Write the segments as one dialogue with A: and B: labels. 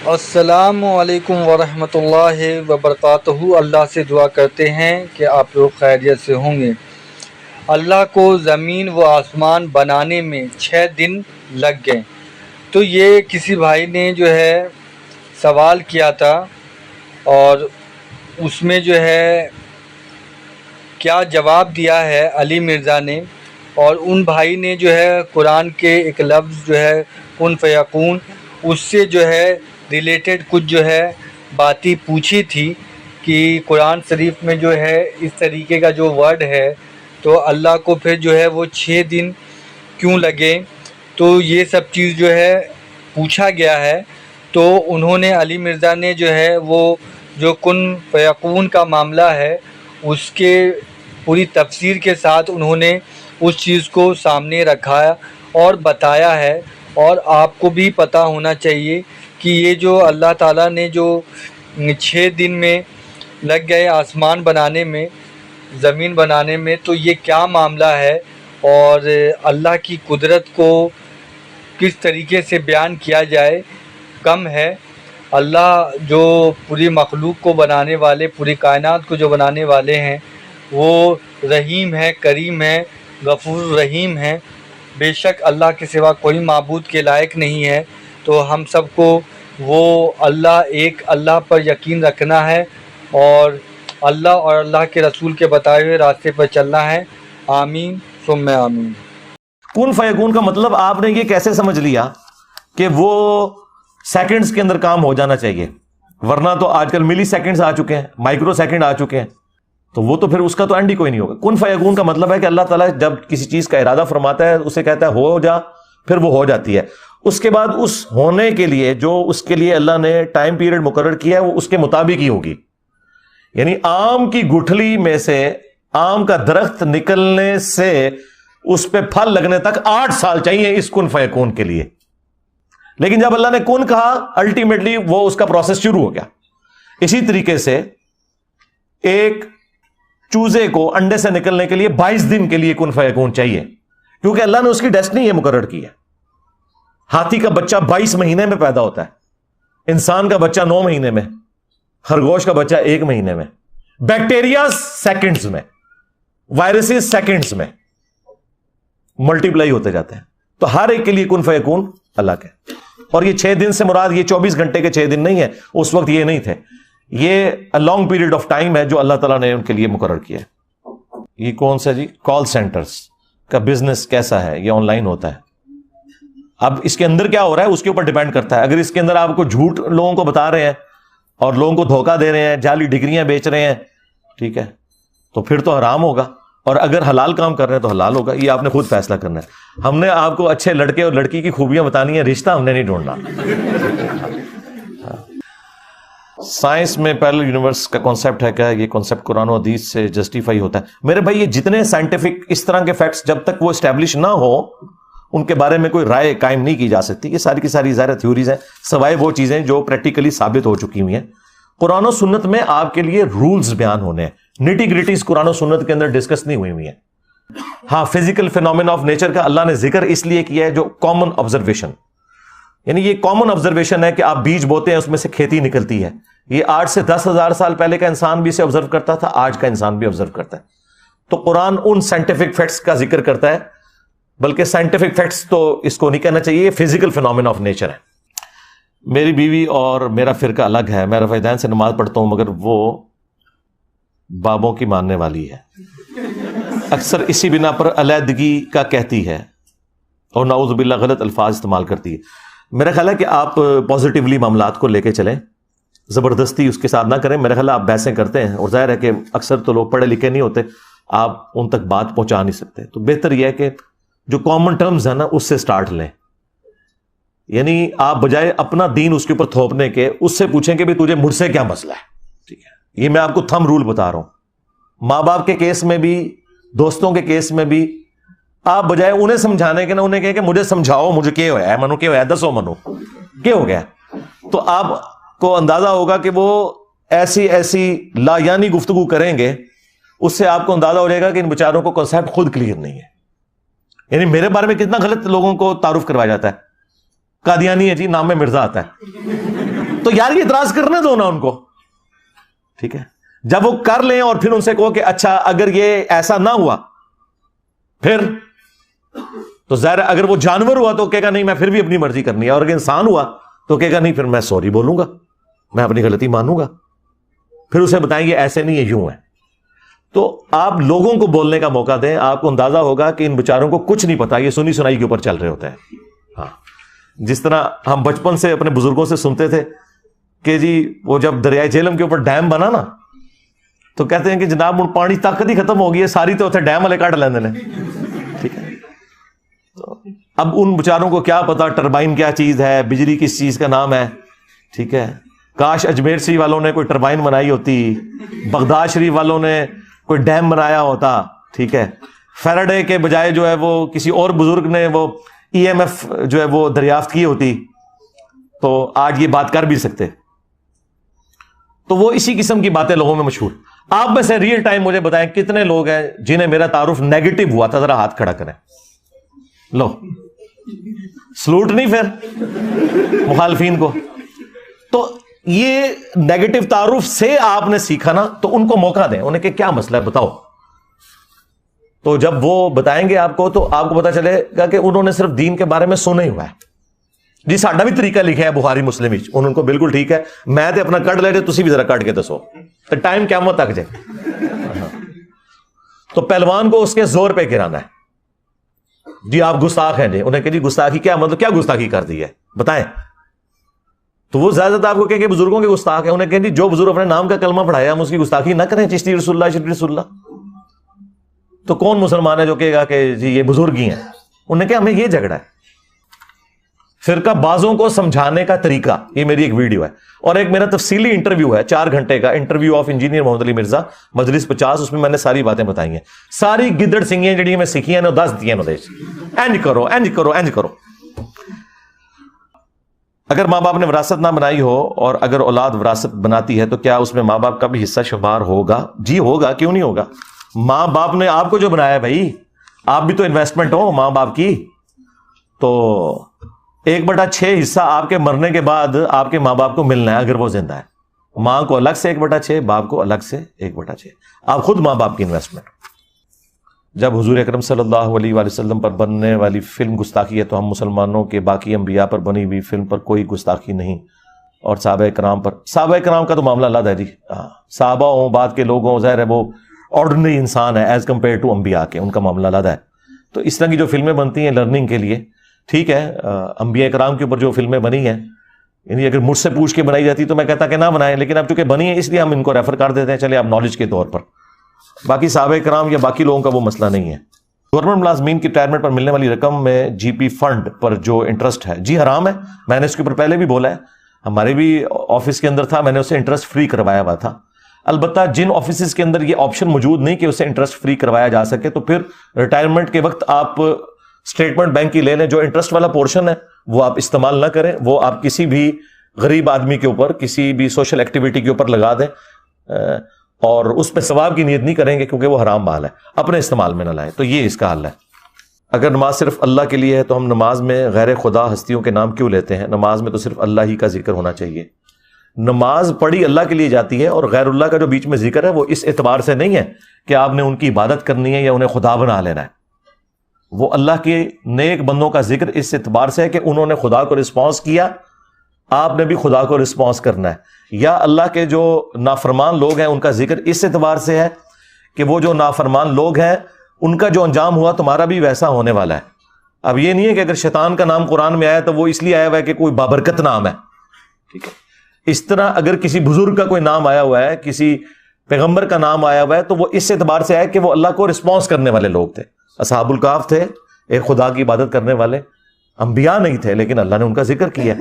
A: السلام علیکم ورحمۃ اللہ وبرکاتہ۔ اللہ سے دعا کرتے ہیں کہ آپ لوگ خیریت سے ہوں گے۔ اللہ کو زمین و آسمان بنانے میں 6 دن لگ گئے۔ تو یہ کسی بھائی نے جو ہے سوال کیا تھا، اور اس میں جو ہے کیا جواب دیا ہے علی مرزا نے، اور ان بھائی نے جو ہے قرآن کے ایک لفظ جو ہے کن فیکون، اس سے جو ہے ریلیٹڈ کچھ جو ہے باتیں پوچھی تھی کہ قرآن شریف میں جو ہے اس طریقے کا جو ورڈ ہے تو اللہ کو پھر جو ہے وہ 6 دن کیوں لگے، تو یہ سب چیز جو ہے پوچھا گیا ہے۔ تو انہوں نے علی مرزا نے جو ہے وہ جو کن فیکون کا معاملہ ہے اس کے پوری تفسیر کے ساتھ انہوں نے اس چیز کو سامنے رکھا اور بتایا ہے۔ اور آپ کو بھی پتہ ہونا چاہیے کہ یہ جو اللہ تعالیٰ نے جو 6 دن میں لگ گئے آسمان بنانے میں، زمین بنانے میں، تو یہ کیا معاملہ ہے اور اللہ کی قدرت کو کس طریقے سے بیان کیا جائے کم ہے۔ اللہ جو پوری مخلوق کو بنانے والے، پوری کائنات کو جو بنانے والے ہیں، وہ رحیم ہے، کریم ہے، غفور رحیم ہے۔ بے شک اللہ کے سوا کوئی معبود کے لائق نہیں ہے۔ تو ہم سب کو وہ ایک اللہ پر یقین رکھنا ہے اور اللہ اور اللہ کے رسول کے بتائے ہوئے راستے پر چلنا ہے۔ آمین ثم آمین۔
B: کن فیکون کا مطلب آپ نے یہ کیسے سمجھ لیا کہ وہ سیکنڈز کے اندر کام ہو جانا چاہیے؟ ورنہ تو آج کل ملی سیکنڈز آ چکے ہیں، مائکرو سیکنڈ آ چکے ہیں، تو وہ تو پھر اس کا تو اینڈ ہی کوئی نہیں ہوگا۔ کن فیکون کا مطلب ہے کہ اللہ تعالیٰ جب کسی چیز کا ارادہ فرماتا ہے اسے کہتا ہے ہو جا، پھر وہ ہو جاتی ہے۔ اس کے بعد اس ہونے کے لیے جو اس کے لیے اللہ نے ٹائم پیریڈ مقرر کیا ہے وہ اس کے مطابق ہی ہوگی۔ یعنی آم کی گٹھلی میں سے آم کا درخت نکلنے سے اس پہ پھل لگنے تک 8 سال چاہیے اس کن فیکون کے لیے، لیکن جب اللہ نے کن کہا الٹیمیٹلی وہ اس کا پروسیس شروع ہو گیا۔ اسی طریقے سے ایک چوزے کو انڈے سے نکلنے کے لیے 22 دن کے لیے کن فیکون چاہیے، کیونکہ اللہ نے اس کی ڈیسٹنی یہ مقرر کی ہے۔ ہاتھی کا بچہ 22 مہینے میں پیدا ہوتا ہے، انسان کا بچہ 9 مہینے میں، خرگوش کا بچہ 1 مہینے میں، بیکٹیریا سیکنڈز میں، وائرسز سیکنڈز میں ملٹیپلائی ہوتے جاتے ہیں۔ تو ہر ایک کے لیے کن فیکون اللہ کے، اور یہ 6 دن سے مراد یہ 24 گھنٹے کے 6 دن نہیں ہے، اس وقت یہ نہیں تھے، یہ لانگ پیریڈ آف ٹائم ہے جو اللہ تعالیٰ نے ان کے لیے مقرر کیا ہے۔ یہ کون سا جی کال سینٹرز کا بزنس کیسا ہے؟ یہ آن لائن ہوتا ہے۔ اب اس کے اندر کیا ہو رہا ہے اس کے اوپر ڈیپینڈ کرتا ہے۔ اگر اس کے اندر آپ کو جھوٹ لوگوں کو بتا رہے ہیں اور لوگوں کو دھوکہ دے رہے ہیں، جعلی ڈگریاں بیچ رہے ہیں، ٹھیک ہے، تو پھر تو حرام ہوگا، اور اگر حلال کام کر رہے ہیں تو حلال ہوگا۔ یہ آپ نے خود فیصلہ کرنا ہے۔ ہم نے آپ کو اچھے لڑکے اور لڑکی کی خوبیاں بتانی ہیں، رشتہ ہم نے نہیں ڈھونڈنا۔ سائنس میں پیرلل یونیورس کا کانسیپٹ ہے کیا؟ یہ کانسیپٹ قرآن و حدیث سے جسٹیفائی ہوتا ہے؟ میرے بھائی یہ جتنے سائنٹیفک اس طرح کے فیکٹس جب تک وہ اسٹیبلش نہ ہو ان کے بارے میں کوئی رائے قائم نہیں کی جا سکتی۔ یہ ساری کی ساری ظاہر تھیوریز ہیں، سوائے وہ چیزیں جو پریکٹیکلی ثابت ہو چکی ہوئی ہیں۔ قرآن و سنت میں آپ کے لیے رولز بیان ہونے ہیں، نیٹی گریٹیز قرآن و سنت کے اندر ڈسکس نہیں ہوئی ہیں۔ ہاں، فزیکل فینومینا آف نیچر کا اللہ نے ذکر اس لیے کیا ہے جو کامن آبزرویشن، یعنی یہ کامن آبزرویشن ہے کہ آپ بیج بوتے ہیں اس میں سے کھیتی نکلتی ہے۔ یہ 8 سے 10,000 سال پہلے کا انسان بھی اسے آبزرو کرتا تھا، آج کا انسان بھی آبزرو کرتا ہے۔ تو قرآن ان سائنٹیفک فیکٹس کا ذکر کرتا ہے، بلکہ سائنٹیفک فیکٹس تو اس کو نہیں کہنا چاہیے، یہ فزیکل فینومینا آف نیچر ہے۔ میری بیوی اور میرا فرقہ الگ ہے، میں رفع دین سے نماز پڑھتا ہوں مگر وہ بابوں کی ماننے والی ہے، اکثر اسی بنا پر علیحدگی کا کہتی ہے اور نعوذ باللہ غلط الفاظ استعمال کرتی ہے۔ میرا خیال ہے کہ آپ پازیٹیولی معاملات کو لے کے چلیں، زبردستی اس کے ساتھ نہ کریں۔ میرا خیال ہے آپ بحثیں کرتے ہیں اور ظاہر ہے کہ اکثر تو لوگ پڑھے لکھے نہیں ہوتے، آپ ان تک بات پہنچا نہیں سکتے، تو بہتر یہ ہے کہ جو کامن ٹرمز ہیں نا اس سے سٹارٹ لیں۔ یعنی آپ بجائے اپنا دین اس کے اوپر تھوپنے کے اس سے پوچھیں کہ بھی تجھے مجھ سے کیا مسئلہ ہے، ٹھیک ہے؟ یہ میں آپ کو تھم رول بتا رہا ہوں۔ ماں باپ کے کیس میں بھی، دوستوں کے کیس میں بھی، آپ بجائے انہیں سمجھانے کے نا انہیں کہیں کہ مجھے سمجھاؤ مجھے کیا ہوا ہے، منو کیا ہوا ہے، دسو منو کیا ہو گیا، تو آپ کو اندازہ ہوگا کہ وہ ایسی ایسی لا یعنی گفتگو کریں گے، اس سے آپ کو اندازہ ہو جائے گا کہ ان بیچاروں کو کنسیپٹ خود کلیئر نہیں ہے۔ یعنی میرے بارے میں کتنا غلط لوگوں کو تعارف کروایا جاتا ہے، قادیانی ہے جی، نام میں مرزا آتا ہے، تو یار یہ اعتراض کرنے دو نا ان کو, ٹھیک ہے. جب وہ کر لیں اور پھر ان سے کہو کہ اچھا اگر یہ ایسا نہ ہوا پھر, تو ظاہر اگر وہ جانور ہوا تو کہے گا نہیں میں پھر بھی اپنی مرضی کرنی ہے, اور اگر انسان ہوا تو کہے گا نہیں پھر میں سوری بولوں گا, میں اپنی غلطی مانوں گا. پھر اسے بتائیں گے ایسے نہیں ہے یوں ہے. تو آپ لوگوں کو بولنے کا موقع دیں, آپ کو اندازہ ہوگا کہ ان بیچاروں کو کچھ نہیں پتا, یہ سنی سنائی کے اوپر چل رہے ہوتے ہیں. ہاں, جس طرح ہم بچپن سے اپنے بزرگوں سے سنتے تھے کہ جی وہ جب دریائے جہلم کے اوپر ڈیم بنا نا تو کہتے ہیں کہ جناب ان پانی طاقت ہی ختم ہو گئی ہے, ساری تو اتنے ڈیم والے کاٹ لیندے نے. ٹھیک ہے, اب ان بیچاروں کو کیا پتا ٹربائن کیا چیز ہے, بجلی کس چیز کا نام ہے. ٹھیک ہے, کاش اجمیر شریف والوں نے کوئی ٹربائن بنائی ہوتی, بغداد شریف والوں نے کوئی ڈیم بنایا ہوتا. ٹھیک ہے, فیراڈے کے بجائے جو ہے وہ کسی اور بزرگ نے وہ ای ایم ایف جو ہے وہ دریافت کی ہوتی تو آج یہ بات کر بھی سکتے. تو وہ اسی قسم کی باتیں لوگوں میں مشہور. آپ میں سے ریئل ٹائم مجھے بتائیں کتنے لوگ ہیں جنہیں میرا تعارف نیگیٹو ہوا تھا, ذرا ہاتھ کھڑا کریں. لو سلوٹ نہیں پھر مخالفین کو. تو یہ نیگیٹو تعارف سے آپ نے سیکھا نا, تو ان کو موقع دیں, انہیں کہ کیا مسئلہ ہے بتاؤ. تو جب وہ بتائیں گے آپ کو تو آپ کو پتا چلے گا کہ انہوں نے صرف دین کے بارے میں سنا ہی ہوا ہے. جی ساڈا بھی طریقہ لکھا ہے بخاری مسلم وچ, ان کو بالکل ٹھیک ہے, میں تے اپنا کٹ لے جے, تسی بھی ذرا کٹ کے دسو تو ٹائم قیامت تک جائے. تو پہلوان کو اس کے زور پہ گرانا ہے. جی آپ گستاخ ہیں جی, انہیں کہ جی گستاخی کیا مطلب, کیا گستاخی کر دی ہے بتائیں. تو وہ زیادہ آپ کو کہیں کہ بزرگوں کے گستاخ ہیں, انہیں کہیں جی جو بزرگ اپنے نام کا کلمہ پڑھایا ہم اس کی گستاخی نہ کریں, چشتی رسول اللہ شریف رسول اللہ. تو کون مسلمان ہے جو کہے گا کہ جی یہ بزرگ ہی ہیں. انہیں کہ ہمیں یہ جھگڑا ہے. فرقہ بازوں کو سمجھانے کا طریقہ, یہ میری ایک ویڈیو ہے, اور ایک میرا تفصیلی انٹرویو ہے 4 گھنٹے کا, انٹرویو آف انجینئر محمد علی مرزا مجلس 50, اس میں میں نے ساری باتیں بتائی ہیں, ساری گدڑ سنگیاں جڑی میں سیکھی ہیں 10 دی ہیں. اینج کرو اینج کرو اینج کرو. اگر ماں باپ نے وراثت نہ بنائی ہو اور اگر اولاد وراثت بناتی ہے تو کیا اس میں ماں باپ کا بھی حصہ شمار ہوگا؟ جی ہوگا, کیوں نہیں ہوگا. ماں باپ نے آپ کو جو بنایا ہے بھائی, آپ بھی تو انویسٹمنٹ ہو ماں باپ کی. تو 1/6 حصہ آپ کے مرنے کے بعد آپ کے ماں باپ کو ملنا ہے اگر وہ زندہ ہے. ماں کو الگ سے 1/6, باپ کو الگ سے 1/6. آپ خود ماں باپ کی انویسٹمنٹ. جب حضور اکرم صلی اللہ علیہ وآلہ وسلم پر بننے والی فلم گستاخی ہے تو ہم مسلمانوں کے باقی انبیاء پر بنی ہوئی فلم پر کوئی گستاخی نہیں, اور صحابہ کرام پر. صحابہ کرام کا تو معاملہ الگ ہے جی. صحابہ ہوں بعد کے لوگ ہوں, ظاہر ہے وہ آرڈنری انسان ہے ایز کمپیئر ٹو انبیاء کے, ان کا معاملہ الگ ہے. تو اس طرح کی جو فلمیں بنتی ہیں لرننگ کے لیے ٹھیک ہے, انبیاء کرام کے اوپر جو فلمیں بنی ہیں یعنی اگر مجھ سے پوچھ کے بنائی جاتی تو میں کہتا کہ نہ بنائیں, لیکن اب چونکہ بنی ہے اس لیے ہم ان کو ریفر کر دیتے ہیں, چلے آپ نالج کے طور پر. باقی صحابہ کرام یا باقی لوگوں کا وہ مسئلہ نہیں ہے. گورنمنٹ ملازمین کی ریٹائرمنٹ پر ملنے والی رقم میں جی پی فنڈ پر جو انٹرسٹ ہے, جی حرام ہے. میں نے اس کے اوپر پہلے بھی بولا ہے, ہمارے بھی آفس کے اندر تھا, میں نے اسے انٹرسٹ فری کروایا ہوا تھا. البتہ جن آفیسز کے اندر یہ آپشن موجود نہیں کہ اسے انٹرسٹ فری کروایا جا سکے تو پھر ریٹائرمنٹ کے وقت آپ اسٹیٹمنٹ بینک کی لے لیں, جو انٹرسٹ والا پورشن ہے وہ آپ استعمال نہ کریں, وہ آپ کسی بھی غریب آدمی کے اوپر کسی بھی سوشل ایکٹیویٹی کے اوپر لگا دیں, اور اس پہ ثواب کی نیت نہیں کریں گے کیونکہ وہ حرام مال ہے, اپنے استعمال میں نہ لائیں. تو یہ اس کا حل ہے. اگر نماز صرف اللہ کے لیے ہے تو ہم نماز میں غیر خدا ہستیوں کے نام کیوں لیتے ہیں؟ نماز میں تو صرف اللہ ہی کا ذکر ہونا چاہیے. نماز پڑھی اللہ کے لیے جاتی ہے, اور غیر اللہ کا جو بیچ میں ذکر ہے وہ اس اعتبار سے نہیں ہے کہ آپ نے ان کی عبادت کرنی ہے یا انہیں خدا بنا لینا ہے. وہ اللہ کے نیک بندوں کا ذکر اس اعتبار سے ہے کہ انہوں نے خدا کو رسپانس کیا, آپ نے بھی خدا کو رسپانس کرنا ہے. یا اللہ کے جو نافرمان لوگ ہیں ان کا ذکر اس اعتبار سے ہے کہ وہ جو نافرمان لوگ ہیں ان کا جو انجام ہوا تمہارا بھی ویسا ہونے والا ہے. اب یہ نہیں ہے کہ اگر شیطان کا نام قرآن میں آیا تو وہ اس لیے آیا ہوا ہے کہ کوئی بابرکت نام ہے, ٹھیک ہے. اس طرح اگر کسی بزرگ کا کوئی نام آیا ہوا ہے, کسی پیغمبر کا نام آیا ہوا ہے, تو وہ اس اعتبار سے آیا کہ وہ اللہ کو رسپانس کرنے والے لوگ تھے. اصحاب الکہف تھے, ایک خدا کی عبادت کرنے والے, انبیاء نہیں تھے لیکن اللہ نے ان کا ذکر کیا.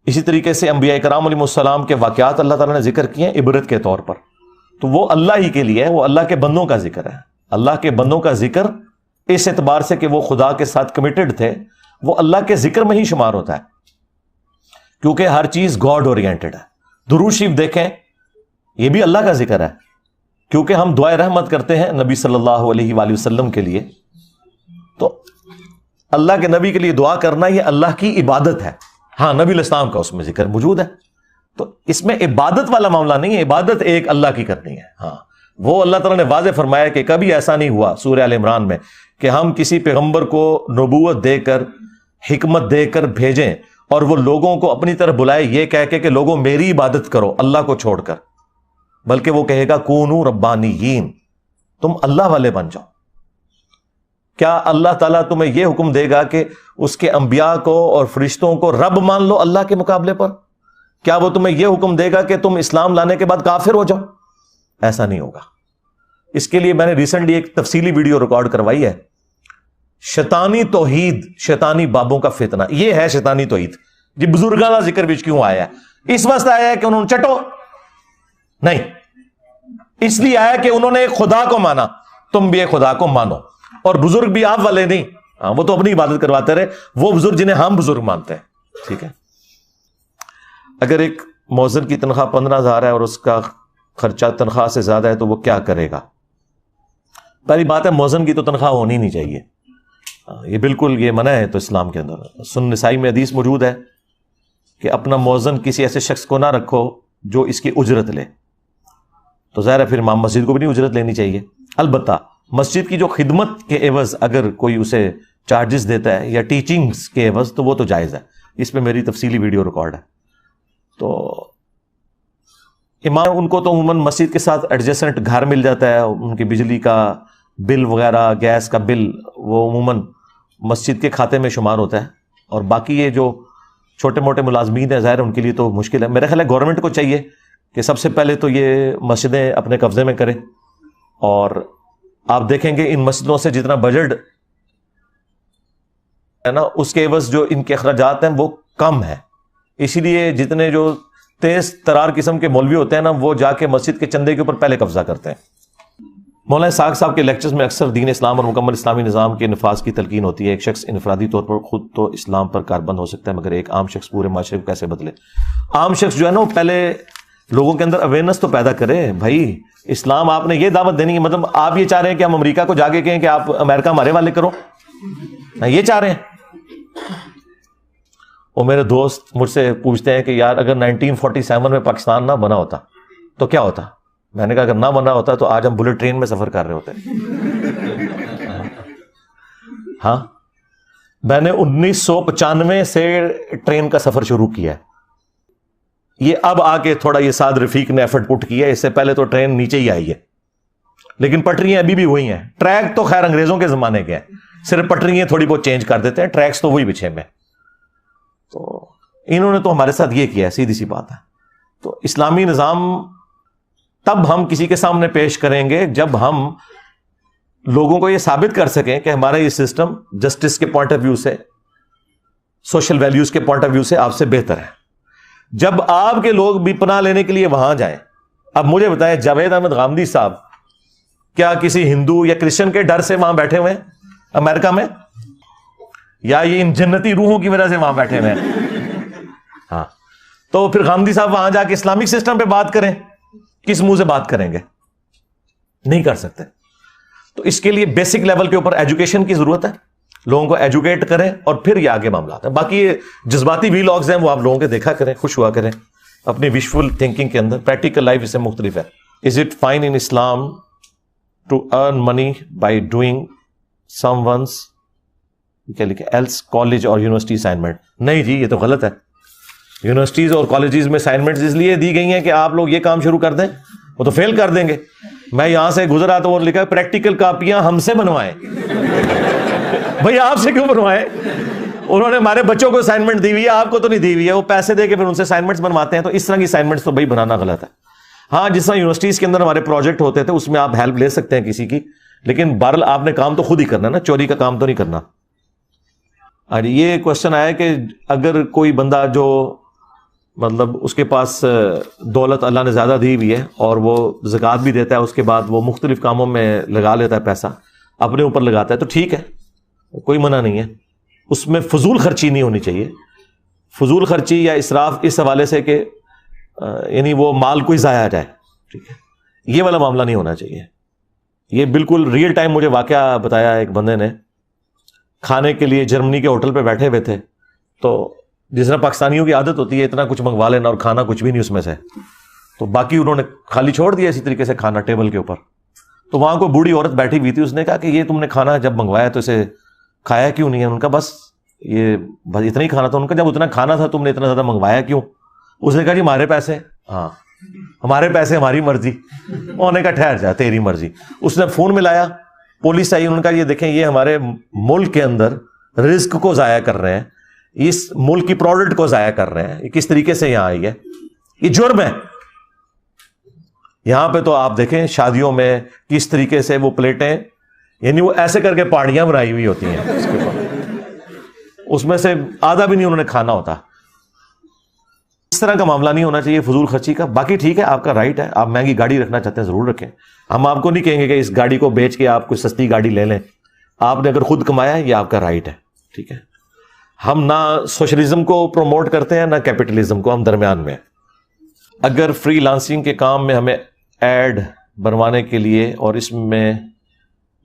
B: اسی طریقے سے انبیاء کرام علیہ السلام کے واقعات اللہ تعالیٰ نے ذکر کیے ہیں عبرت کے طور پر, تو وہ اللہ ہی کے لیے ہے, وہ اللہ کے بندوں کا ذکر ہے. اللہ کے بندوں کا ذکر اس اعتبار سے کہ وہ خدا کے ساتھ کمیٹڈ تھے, وہ اللہ کے ذکر میں ہی شمار ہوتا ہے, کیونکہ ہر چیز گاڈ اورینٹڈ ہے. درود شریف دیکھیں, یہ بھی اللہ کا ذکر ہے, کیونکہ ہم دعائے رحمت کرتے ہیں نبی صلی اللہ علیہ وآلہ وسلم کے لیے. تو اللہ کے نبی کے لیے دعا کرنا یہ اللہ کی عبادت ہے. ہاں نبی علیہ السلام کا اس میں ذکر موجود ہے. تو اس میں عبادت والا معاملہ نہیں ہے, عبادت ایک اللہ کی کرنی ہے. ہاں وہ اللہ تعالیٰ نے واضح فرمایا کہ کبھی ایسا نہیں ہوا سورہ آل عمران میں کہ ہم کسی پیغمبر کو نبوت دے کر حکمت دے کر بھیجیں اور وہ لوگوں کو اپنی طرف بلائے یہ کہہ کہ لوگوں میری عبادت کرو اللہ کو چھوڑ کر, بلکہ وہ کہے گا کونوا ربانیین, تم اللہ والے بن جاؤ. کیا اللہ تعالیٰ تمہیں یہ حکم دے گا کہ اس کے انبیاء کو اور فرشتوں کو رب مان لو اللہ کے مقابلے پر؟ کیا وہ تمہیں یہ حکم دے گا کہ تم اسلام لانے کے بعد کافر ہو جاؤ؟ ایسا نہیں ہوگا. اس کے لیے میں نے ریسنٹلی ایک تفصیلی ویڈیو ریکارڈ کروائی ہے, شیطانی توحید, شیطانی بابوں کا فتنہ. یہ ہے شیطانی توحید جی. بزرگاں کا ذکر وچ کیوں آیا ہے؟ اس واسطے آیا ہے کہ انہوں نے چٹو نہیں, اس لیے آیا کہ انہوں نے ایک خدا کو مانا, تم بھی ایک خدا کو مانو. اور بزرگ بھی آپ والے نہیں, ہاں وہ تو اپنی عبادت کرواتے رہے, وہ بزرگ جنہیں ہم بزرگ مانتے ہیں. ٹھیک ہے, اگر ایک مؤذن کی تنخواہ 15,000 ہے اور اس کا خرچہ تنخواہ سے زیادہ ہے تو وہ کیا کرے گا؟ پہلی بات ہے مؤذن کی تو تنخواہ ہونی نہیں چاہیے, یہ بالکل یہ منع ہے تو اسلام کے اندر. سنن نسائی میں حدیث موجود ہے کہ اپنا مؤذن کسی ایسے شخص کو نہ رکھو جو اس کی اجرت لے. تو ظاہر ہے پھر امام مسجد کو بھی نہیں اجرت لینی چاہیے. البتہ مسجد کی جو خدمت کے عوض اگر کوئی اسے چارجز دیتا ہے یا ٹیچنگز کے عوض تو وہ تو جائز ہے. اس پہ میری تفصیلی ویڈیو ریکارڈ ہے. تو امام ان کو تو عموماً مسجد کے ساتھ ایڈجسٹنٹ گھر مل جاتا ہے, ان کی بجلی کا بل وغیرہ گیس کا بل وہ عموماً مسجد کے کھاتے میں شمار ہوتا ہے. اور باقی یہ جو چھوٹے موٹے ملازمین ہیں ظاہر ان کے لیے تو مشکل ہے. میرا خیال ہے گورنمنٹ کو چاہیے کہ سب سے پہلے تو یہ مسجدیں اپنے قبضے میں کرے, اور آپ دیکھیں گے ان مسجدوں سے جتنا بجٹ ہے نا اس کے عوض جو ان کے اخراجات ہیں وہ کم ہے. اسی لیے جتنے جو تیز ترار قسم کے مولوی ہوتے ہیں نا وہ جا کے مسجد کے چندے کے اوپر پہلے قبضہ کرتے ہیں. مولانا اسحاق صاحب کے لیکچرز میں اکثر دین اسلام اور مکمل اسلامی نظام کے نفاذ کی تلقین ہوتی ہے. ایک شخص انفرادی طور پر خود تو اسلام پر کاربند ہو سکتا ہے مگر ایک عام شخص پورے معاشرے کو کیسے بدلے؟ عام شخص جو ہے نا وہ پہلے لوگوں کے اندر اویئرنیس تو پیدا کرے. بھائی اسلام آپ نے یہ دعوت دینی ہے, مطلب آپ یہ چاہ رہے ہیں کہ ہم امریکہ کو جا کے کہیں کہ آپ امریکہ ہمارے والے کرو, یہ چاہ رہے ہیں؟ وہ میرے دوست مجھ سے پوچھتے ہیں کہ یار اگر 1947 میں پاکستان نہ بنا ہوتا تو کیا ہوتا؟ میں نے کہا اگر نہ بنا ہوتا تو آج ہم بلٹ ٹرین میں سفر کر رہے ہوتے. ہاں میں نے 1995 سے ٹرین کا سفر شروع کیا ہے. یہ اب آ کے تھوڑا یہ سعد رفیق نے ایفرٹ پٹ کیا ہے, اس سے پہلے تو ٹرین نیچے ہی آئی ہے لیکن پٹریاں ابھی بھی وہی ہیں. ٹریک تو خیر انگریزوں کے زمانے کے ہیں, صرف پٹریاں تھوڑی بہت چینج کر دیتے ہیں, ٹریکس تو وہی بچھے میں. تو انہوں نے تو ہمارے ساتھ یہ کیا ہے, سیدھی سی بات ہے. تو اسلامی نظام تب ہم کسی کے سامنے پیش کریں گے جب ہم لوگوں کو یہ ثابت کر سکیں کہ ہمارا یہ سسٹم جسٹس کے پوائنٹ آف ویو سے, سوشل ویلیوز کے پوائنٹ آف ویو سے آپ سے بہتر ہے. جب آپ کے لوگ بھی پناہ لینے کے لیے وہاں جائیں. اب مجھے بتائیں جاوید احمد غامدی صاحب کیا کسی ہندو یا کرسچن کے ڈر سے وہاں بیٹھے ہوئے ہیں امریکہ میں, یا یہ ان جنتی روحوں کی وجہ سے وہاں بیٹھے ہوئے ہیں؟ ہاں تو پھر غامدی صاحب وہاں جا کے اسلامک سسٹم پہ بات کریں, کس منہ سے بات کریں گے؟ نہیں کر سکتے. تو اس کے لیے بیسک لیول کے اوپر ایجوکیشن کی ضرورت ہے, لوگوں کو ایجوکیٹ کریں اور پھر یہ آگے معاملات ہیں. باقی یہ جذباتی وی لاگز ہیں وہ آپ لوگوں کے دیکھا کریں, خوش ہوا کریں اپنی وشفل تھنکنگ کے اندر. پریکٹیکل لائف اس سے مختلف ہے. Is it fine in Islam to earn money by doing someone's کیا لکھے ایلس کالج اور یونیورسٹی اسائنمنٹ؟ نہیں جی یہ تو غلط ہے. یونیورسٹیز اور کالجز میں اسائنمنٹس اس لیے دی گئی ہیں کہ آپ لوگ یہ کام شروع کر دیں, وہ تو فیل کر دیں گے. میں یہاں سے گزرا تو وہ لکھا پریکٹیکل کاپیاں ہم سے بنوائیں. بھئی آپ سے کیوں بنوائیں؟ انہوں نے ہمارے بچوں کو اسائنمنٹ دی ہوئی ہے, آپ کو تو نہیں دی ہوئی ہے. وہ پیسے دے کے پھر ان سے اسائنمنٹس بنواتے ہیں. تو اس طرح کی اسائنمنٹس تو بھائی بنانا غلط ہے. ہاں جس طرح یونیورسٹیز کے اندر ہمارے پروجیکٹ ہوتے تھے اس میں آپ ہیلپ لے سکتے ہیں کسی کی, لیکن بہرحال آپ نے کام تو خود ہی کرنا نا, چوری کا کام تو نہیں کرنا. یہ کوشچن آیا کہ اگر کوئی بندہ جو مطلب اس کے پاس دولت اللہ نے زیادہ دی ہوئی ہے اور وہ زکوٰۃ بھی دیتا ہے, اس کے بعد وہ مختلف کاموں میں لگا لیتا ہے, پیسہ اپنے اوپر لگاتا ہے, تو ٹھیک ہے, کوئی منع نہیں ہے. اس میں فضول خرچی نہیں ہونی چاہیے. فضول خرچی یا اسراف اس حوالے سے کہ یعنی وہ مال کوئی ضائع جائے, ٹھیک ہے, یہ والا معاملہ نہیں ہونا چاہیے. یہ بالکل ریئل ٹائم مجھے واقعہ بتایا ایک بندے نے. کھانے کے لیے جرمنی کے ہوٹل پہ بیٹھے ہوئے تھے, تو جس طرح پاکستانیوں کی عادت ہوتی ہے اتنا کچھ منگوا لینا اور کھانا کچھ بھی نہیں اس میں سے، تو باقی انہوں نے خالی چھوڑ دیا اسی طریقے سے کھانا ٹیبل کے اوپر. تو وہاں کوئی بوڑھی عورت بیٹھی ہوئی تھی، اس نے کہا کہ یہ تم نے کھانا جب منگوایا تو اسے کھایا کیوں نہیں ہے؟ ان کا بس اتنا ہی کھانا تھا. ان کا جب اتنا کھانا تھا تم نے اتنا زیادہ منگوایا کیوں؟ اس نے کہا جی ہمارے پیسے. ہاں ہمارے پیسے ہماری مرضی. انہوں نے کہا ٹھہر جا تیری مرضی. اس نے فون ملایا، پولیس آئی، انہوں نے کہا یہ دیکھیں یہ ہمارے ملک کے اندر رزق کو ضائع کر رہے ہیں، اس ملک کی پروڈکٹ کو ضائع کر رہے ہیں، یہ کس طریقے سے یہاں آئی ہے، یہ جرم ہے. یہاں پہ تو آپ دیکھیں شادیوں میں کس طریقے سے وہ پلیٹیں، یعنی وہ ایسے کر کے پہاڑیاں بنائی ہوئی ہوتی ہیں اس کے اوپر، اس میں سے آدھا بھی نہیں انہوں نے کھانا ہوتا. اس طرح کا معاملہ نہیں ہونا چاہیے فضول خرچی کا. باقی ٹھیک ہے آپ کا رائٹ ہے، آپ مہنگی گاڑی رکھنا چاہتے ہیں ضرور رکھیں. ہم آپ کو نہیں کہیں گے کہ اس گاڑی کو بیچ کے آپ کوئی سستی گاڑی لے لیں. آپ نے اگر خود کمایا ہے یہ آپ کا رائٹ ہے، ٹھیک ہے. ہم نہ سوشلزم کو پروموٹ کرتے ہیں نہ کیپٹلزم کو، ہم درمیان میں. اگر فری لانسنگ کے کام میں ہمیں ایڈ بنوانے کے لیے اور اس میں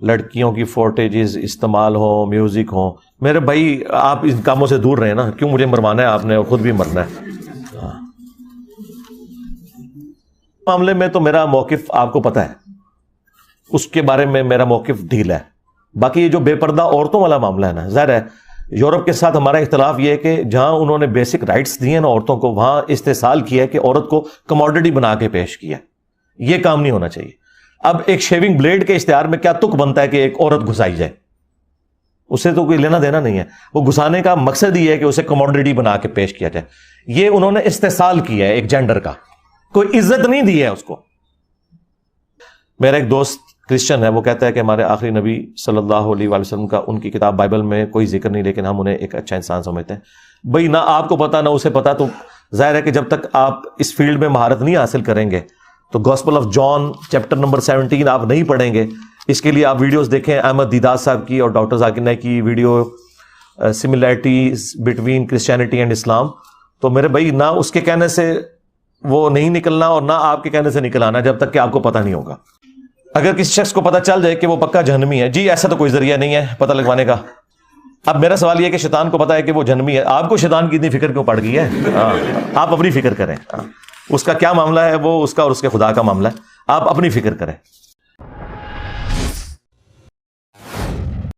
B: لڑکیوں کی فوٹیجز استعمال ہوں، میوزک ہوں، میرے بھائی آپ ان کاموں سے دور رہیں نا. کیوں مجھے مروانا ہے آپ نے اور خود بھی مرنا ہے. معاملے میں تو میرا موقف آپ کو پتہ ہے، اس کے بارے میں میرا موقف ڈھیلا ہے. باقی یہ جو بے پردہ عورتوں والا معاملہ ہے نا، ظاہر ہے یورپ کے ساتھ ہمارا اختلاف یہ ہے کہ جہاں انہوں نے بیسک رائٹس دیے نا عورتوں کو، وہاں استحصال کیا ہے کہ عورت کو کموڈٹی بنا کے پیش کیا. یہ کام نہیں ہونا چاہیے. اب ایک شیونگ بلیڈ کے اشتہار میں کیا تک بنتا ہے کہ ایک عورت گھسائی جائے؟ اسے تو کوئی لینا دینا نہیں ہے. وہ گھسانے کا مقصد یہ ہے کہ اسے کموڈٹی بنا کے پیش کیا جائے. یہ انہوں نے استحصال کیا ہے ایک جینڈر کا، کوئی عزت نہیں دی ہے اس کو. میرا ایک دوست کرسچن ہے، وہ کہتا ہے کہ ہمارے آخری نبی صلی اللہ علیہ وآلہ وسلم کا ان کی کتاب بائبل میں کوئی ذکر نہیں، لیکن ہم انہیں ایک اچھا انسان سمجھتے ہیں. بھائی نہ آپ کو پتا نہ اسے پتا، تو ظاہر ہے کہ جب تک آپ اس فیلڈ میں مہارت نہیں حاصل کریں گے تو gospel of John chapter number 17 آپ نہیں پڑھیں گے. اس کے لیے آپ ویڈیوز دیکھیں احمد دیدار صاحب کی اور ڈاکٹر ذاکر نائک کی video similarities between Christianity and Islam. تو میرے بھائی نہ اس کے کہنے سے وہ نہیں نکلنا اور نہ آپ کے کہنے سے نکل آنا جب تک کہ آپ کو پتہ نہیں ہوگا. اگر کسی شخص کو پتہ چل جائے کہ وہ پکا جہنمی ہے، جی ایسا تو کوئی ذریعہ نہیں ہے پتہ لگوانے کا. اب میرا سوال یہ ہے کہ شیطان کو پتا ہے کہ وہ جہنمی ہے، آپ کو شیطان کی اتنی فکر کیوں پڑ گئی ہے؟ آپ اپنی فکر کریں. اس کا کیا معاملہ ہے وہ اس کا اور اس کے خدا کا معاملہ ہے، آپ اپنی فکر کریں.